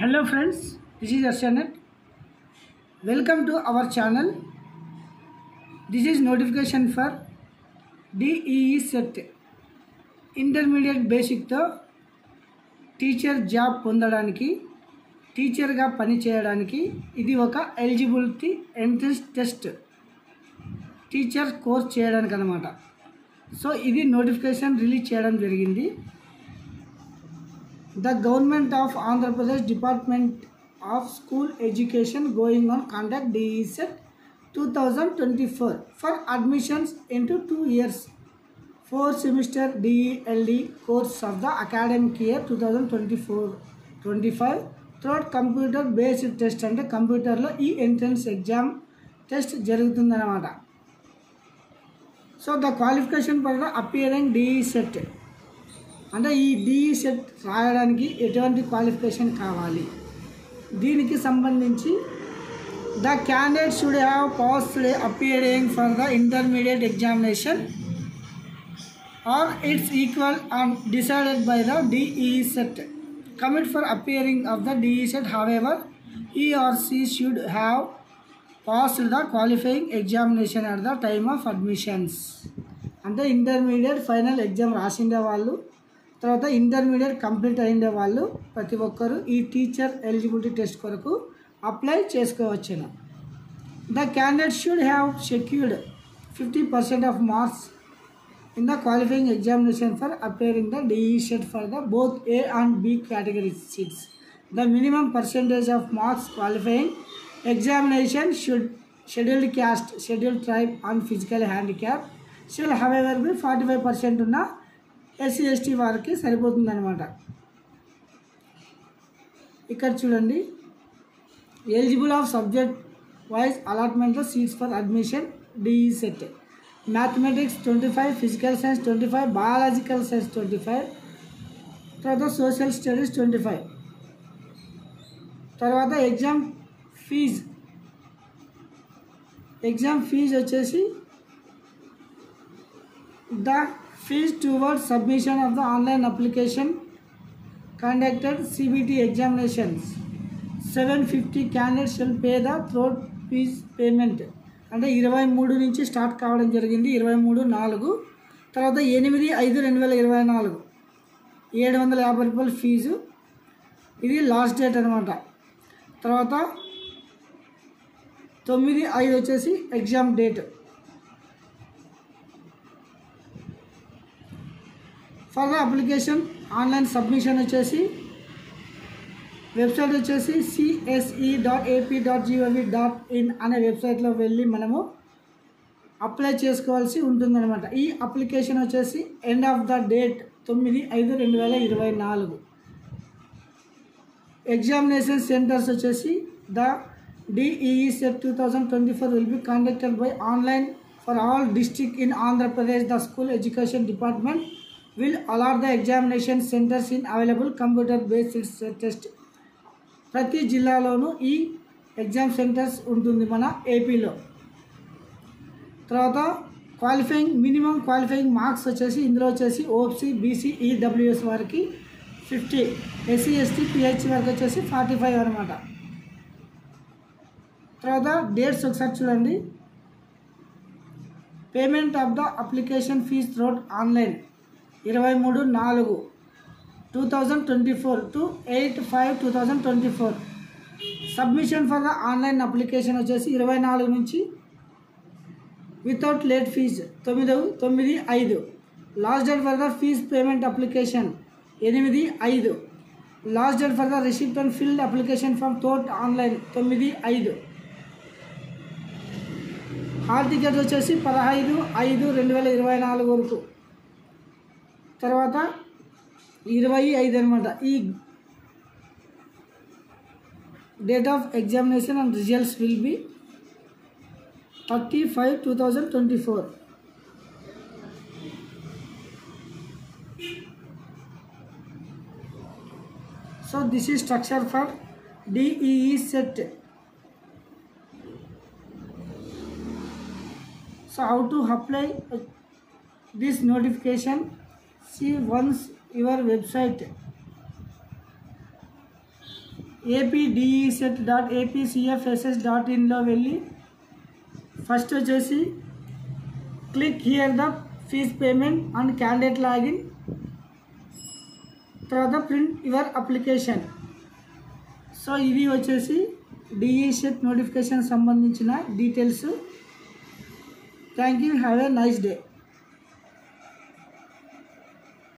Hello friends, this is Arshanath. Welcome to our channel. This is notification for DEE set intermediate బేసిక్తో teacher job పొందడానికి టీచర్గా పని చేయడానికి ఇది ఒక eligibility entrance test teacher course చేయడానికి అన్నమాట. సో ఇది నోటిఫికేషన్ రిలీజ్ చేయడం జరిగింది. The Government of Andhra Pradesh Department of School Education going on conduct DE set 2024 for admissions into 2 years 4 semester DELD course of the academic year 2024-25 through computer based test అంటే కంప్యూటర్లో ఈ entrance exam test జరుగుతుందన్నమాట. So the qualification for the appearing DE set అంటే ఈ DE set రాయడానికి ఎటువంటి qualification కావాలి, దీనికి సంబంధించి the candidate should have passed appearing for the intermediate examination or its equal and decided by the DE set committee for appearing of the DE set. However he or she should have passed the qualifying examination at the time of admissions. అంటే intermediate final exam రాసిండే వాళ్ళు, తర్వాత intermediate complete అయిండే వాళ్ళు ప్రతి ఒక్కరు ఈ teacher eligibility test కొరకు apply చేసుకోవచ్చును. The candidate should have secured 50% of marks in the qualifying examination for appearing the DE set for the both A and B category seats. The minimum percentage of marks qualifying examination should scheduled caste, scheduled tribe and physical handicap shall however be 45% ఉన్న SC/ST వారికి సరిపోతుందన్నమాట. ఇక్కడ చూడండి, eligible of subject wise అలాట్మెంట్లో seats for admission DE set mathematics 25, physical science 25, biological science 25, తర్వాత social studies 25. తర్వాత exam fee వచ్చేసి the fees towards submission of the online application conducted CBT examinations 750 candidates shall pay the through fees payment. అంటే 23 నుంచి start కావడం జరిగింది, 23/4. తర్వాత 8/5/2024 750 fee, ఇది last date అనమాట. తర్వాత 9/5 వచ్చేసి exam date. For the application online submission వచ్చేసి వెబ్సైట్ వచ్చేసి cse.ap.gov.in అనే వెబ్సైట్లో వెళ్ళి మనము అప్లై చేసుకోవాల్సి ఉంటుందన్నమాట. ఈ అప్లికేషన్ వచ్చేసి end of the date 9/5/2024. Examination centres వచ్చేసి the DEE set 2024 will be conducted by online for all district in Andhra Pradesh. The school education department will allot the examination centers in available computer based test. ప్రతి జిల్లాలోనూ ఈ exam centres ఉంటుంది మన ఏపీలో. తర్వాత minimum qualifying marks వచ్చేసి ఇందులో వచ్చేసి OBC, BC, EWS వారికి 50, SC/ST, PH వరకు వచ్చేసి 45 అనమాట. తర్వాత డేట్స్ ఒకసారి చూడండి. Payment of the application fee through online 23/4/2024 to 8/5/2024. Submission for the online application వచ్చేసి 24 నుంచి without late fee 9/5. Last date for the fee payment application 8/5. Last date for the receipt and filled application form through online 9/5. Hall ticket వచ్చేసి 15/5/2024 వరకు. తర్వాత 25 అనమాట. ఈ date of examination and results will be 30/5/2024. So this is structure for DEE set. So how to apply this notification? See once your website apdset.apcfss.in లో వెళ్ళి first వచ్చేసి click here the fee payment and candidate login, తర్వాత print your application. So ఇవి వచ్చేసి DE set notification సంబంధించిన details. Thank you. Have a nice day.